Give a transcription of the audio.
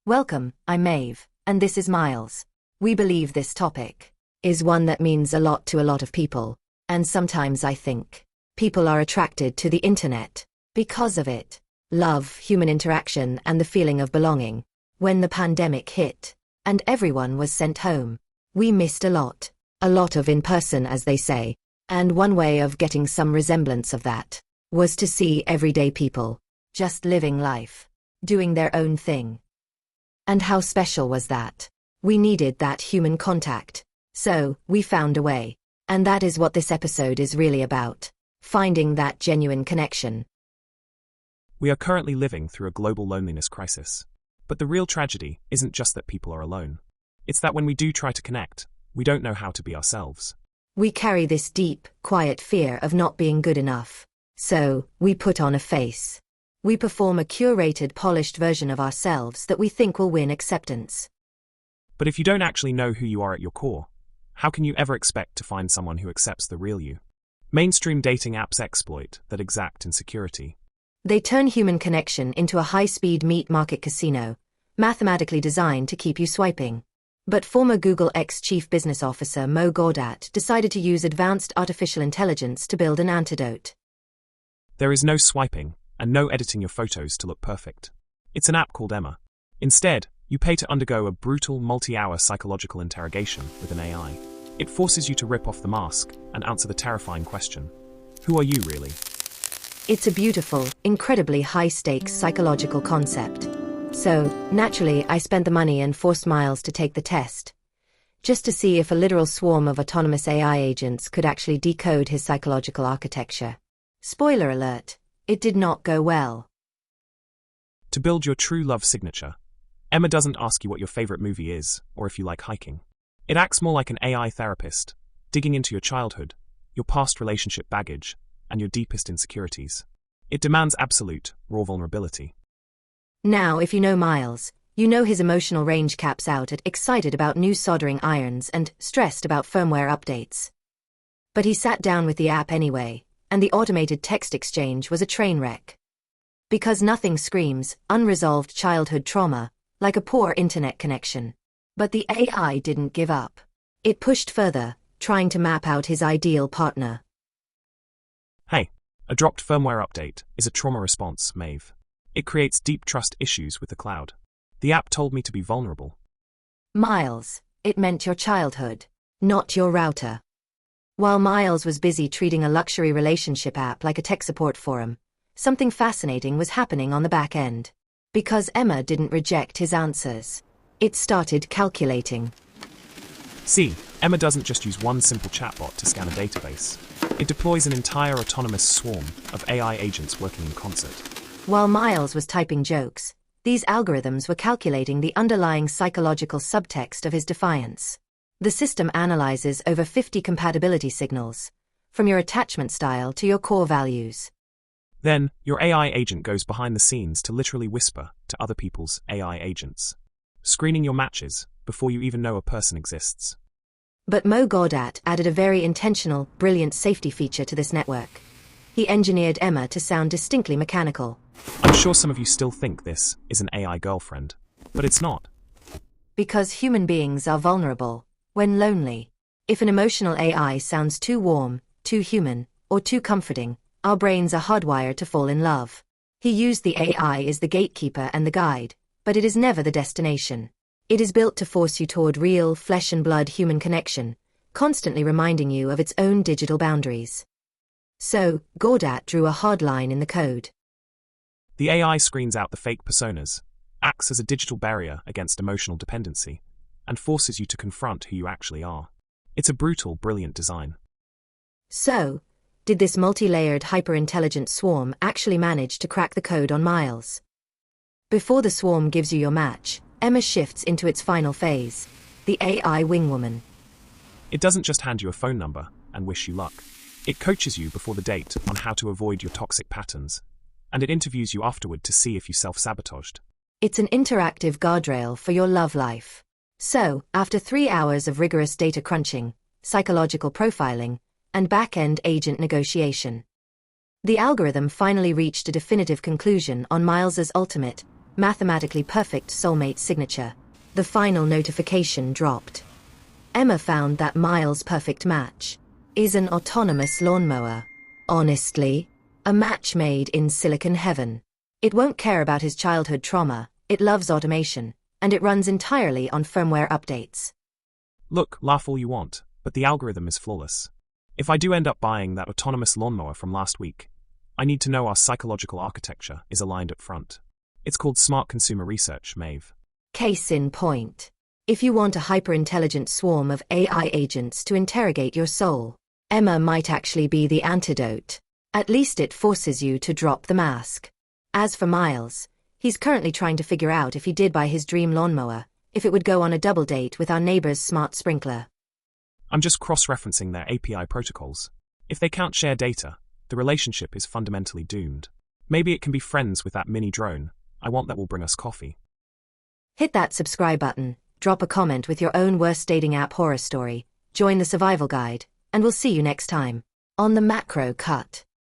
Welcome, I'm Maeve, and this is Miles. We believe this topic is one that means a lot to a lot of people, and sometimes I think people are attracted to the internet because of it. Love, human interaction, and the feeling of belonging. When the pandemic hit, and everyone was sent home, we missed a lot of in person, as they say, and one way of getting some resemblance of that was to see everyday people just living life, doing their own thing. And how special was that? We needed that human contact. So, we found a way. And that is what this episode is really about. Finding that genuine connection. We are currently living through a global loneliness crisis. But the real tragedy isn't just that people are alone. It's that when we do try to connect, we don't know how to be ourselves. We carry this deep, quiet fear of not being good enough. So, we put on a face. We perform a curated, polished version of ourselves that we think will win acceptance. But if you don't actually know who you are at your core, how can you ever expect to find someone who accepts the real you? Mainstream dating apps exploit that exact insecurity. They turn human connection into a high-speed meat market casino, mathematically designed to keep you swiping. But former Google ex-chief business officer Mo Gaudat decided to use advanced artificial intelligence to build an antidote. There is no swiping, and no editing your photos to look perfect. It's an app called Emma. Instead, you pay to undergo a brutal multi-hour psychological interrogation with an AI. It forces you to rip off the mask and answer the terrifying question: who are you really? It's a beautiful, incredibly high-stakes psychological concept. So, naturally, I spent the money and forced Miles to take the test, just to see if a literal swarm of autonomous AI agents could actually decode his psychological architecture. Spoiler alert, it did not go well. To build your true love signature, Emma doesn't ask you what your favorite movie is, or if you like hiking. It acts more like an AI therapist, digging into your childhood, your past relationship baggage, and your deepest insecurities. It demands absolute, raw vulnerability. Now, if you know Miles, you know his emotional range caps out at excited about new soldering irons and stressed about firmware updates. But he sat down with the app anyway, and the automated text exchange was a train wreck. Because nothing screams unresolved childhood trauma like a poor internet connection. But the AI didn't give up. It pushed further, trying to map out his ideal partner. Hey, a dropped firmware update is a trauma response, Maeve. It creates deep trust issues with the cloud. The app told me to be vulnerable. Miles, it meant your childhood, not your router. While Miles was busy treating a luxury relationship app like a tech support forum, something fascinating was happening on the back end. Because Emma didn't reject his answers, it started calculating. See, Emma doesn't just use one simple chatbot to scan a database. It deploys an entire autonomous swarm of AI agents working in concert. While Miles was typing jokes, these algorithms were calculating the underlying psychological subtext of his defiance. The system analyzes over 50 compatibility signals, from your attachment style to your core values. Then, your AI agent goes behind the scenes to literally whisper to other people's AI agents, screening your matches before you even know a person exists. But Mo Gaudat added a very intentional, brilliant safety feature to this network. He engineered Emma to sound distinctly mechanical. I'm sure some of you still think this is an AI girlfriend, but it's not. Because human beings are vulnerable when lonely. If an emotional AI sounds too warm, too human, or too comforting, our brains are hardwired to fall in love. He used the AI as the gatekeeper and the guide, but it is never the destination. It is built to force you toward real, flesh-and-blood human connection, constantly reminding you of its own digital boundaries. So, Gaudat drew a hard line in the code. The AI screens out the fake personas, acts as a digital barrier against emotional dependency, and forces you to confront who you actually are. It's a brutal, brilliant design. So, did this multi-layered hyper-intelligent swarm actually manage to crack the code on Miles? Before the swarm gives you your match, Emma shifts into its final phase, the AI wingwoman. It doesn't just hand you a phone number and wish you luck. It coaches you before the date on how to avoid your toxic patterns, and it interviews you afterward to see if you self-sabotaged. It's an interactive guardrail for your love life. So, after 3 hours of rigorous data crunching, psychological profiling, and back-end agent negotiation, the algorithm finally reached a definitive conclusion on Miles's ultimate, mathematically perfect soulmate signature. The final notification dropped. Emma found that Miles' perfect match is an autonomous lawnmower. Honestly, a match made in silicon heaven. It won't care about his childhood trauma, it loves automation, and it runs entirely on firmware updates. Look, laugh all you want, but the algorithm is flawless. If I do end up buying that autonomous lawnmower from last week, I need to know our psychological architecture is aligned up front. It's called smart consumer research, Maeve. Case in point. If you want a hyper-intelligent swarm of AI agents to interrogate your soul, Emma might actually be the antidote. At least it forces you to drop the mask. As for Miles, he's currently trying to figure out if he did buy his dream lawnmower, if it would go on a double date with our neighbor's smart sprinkler. I'm just cross-referencing their API protocols. If they can't share data, the relationship is fundamentally doomed. Maybe it can be friends with that mini drone I want that will bring us coffee. Hit that subscribe button, drop a comment with your own worst dating app horror story, join the survival guide, and we'll see you next time on the Macro Cut.